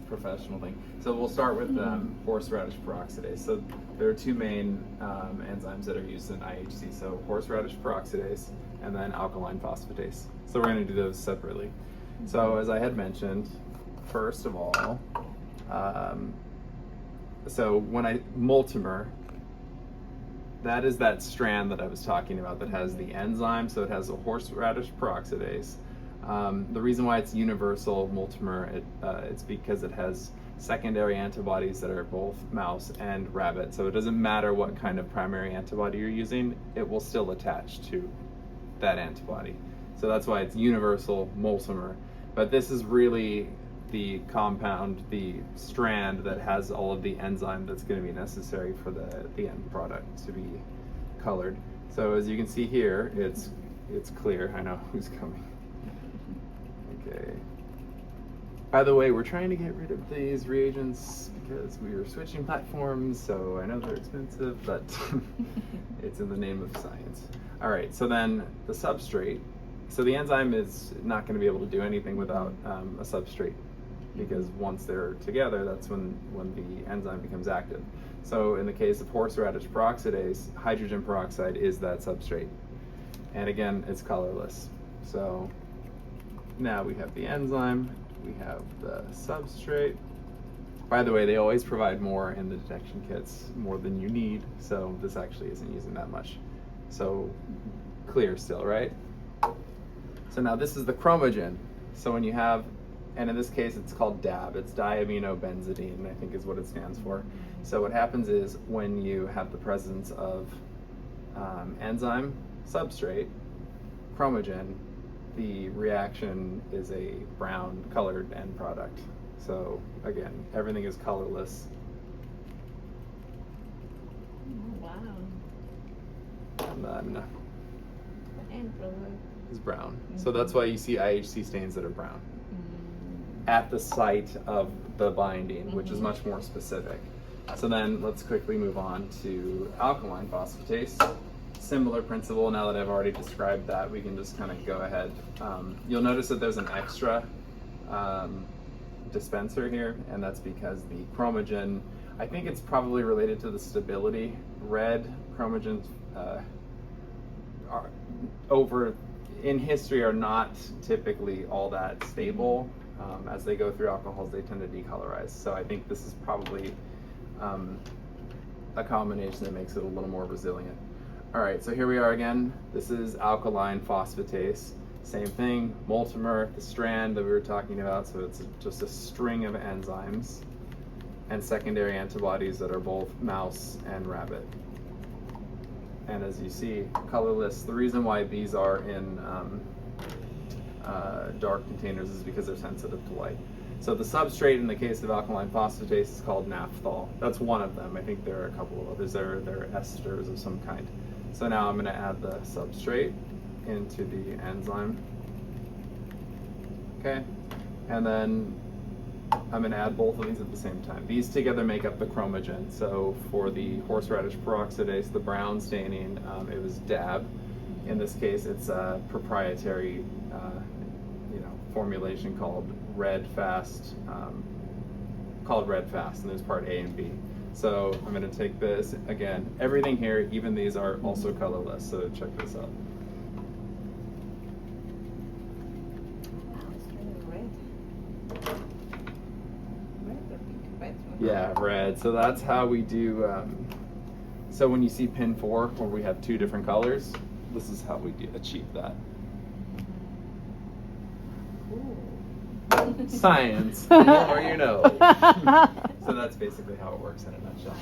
professional thing. So we'll start with horseradish peroxidase. So there are two main enzymes that are used in IHC. So horseradish peroxidase and then alkaline phosphatase. So we're going to do those separately. So as I had mentioned, first of all, so when multimer, that is that strand that I was talking about that has the enzyme. So it has a horseradish peroxidase. The reason why it's universal multimer, it's because it has secondary antibodies that are both mouse and rabbit. So it doesn't matter what kind of primary antibody you're using, it will still attach to that antibody. So that's why it's universal multimer. But this is really the compound, the strand that has all of the enzyme that's going to be necessary for the end product to be colored. So as you can see here, it's clear. I know who's coming. Okay. By the way, we're trying to get rid of these reagents because we were switching platforms, so I know they're expensive, but it's in the name of science. All right, so then the substrate. So the enzyme is not going to be able to do anything without a substrate, because once they're together, that's when the enzyme becomes active. So in the case of horseradish peroxidase, hydrogen peroxide is that substrate. And again, it's colorless. So now we have the enzyme, we have the substrate. By the way, they always provide more in the detection kits, more than you need, so this actually isn't using that much. So clear still, right? So now this is the chromogen. So when you have, and in this case it's called DAB, it's diaminobenzidine, I think is what it stands for. So what happens is when you have the presence of enzyme, substrate, chromogen, the reaction is a brown colored end product. So again, everything is colorless. Oh, wow. And then The end product is brown. So that's why you see IHC stains that are brown at the site of the binding, which is much more specific. So then let's quickly move on to alkaline phosphatase. Similar principle. Now that I've already described that, we can just kind of go ahead. You'll notice that there's an extra dispenser here, and that's because the chromogen, I think it's probably related to the stability. Red chromogens are in history are not typically all that stable. As they go through alcohols, they tend to decolorize. So I think this is probably a combination that makes it a little more resilient. All right, so here we are again. This is alkaline phosphatase. Same thing, multimer, the strand that we were talking about. So it's just a string of enzymes and secondary antibodies that are both mouse and rabbit. And as you see, colorless. The reason why these are in dark containers is because they're sensitive to light. So the substrate in the case of alkaline phosphatase is called naphthol. That's one of them. I think there are a couple of others. There are esters of some kind. So now I'm going to add the substrate into the enzyme. Okay, and then I'm going to add both of these at the same time. These together make up the chromogen. So for the horseradish peroxidase, the brown staining, it was DAB. In this case, it's a proprietary formulation called RedFast, and there's part A and B. So I'm going to take this, again, everything here, even these are also colorless, so check this out. Yeah, red. So that's how we do, so when you see pin 4, where we have 2 different colors, this is how we achieve that. Science, the more you know. So that's basically how it works in a nutshell.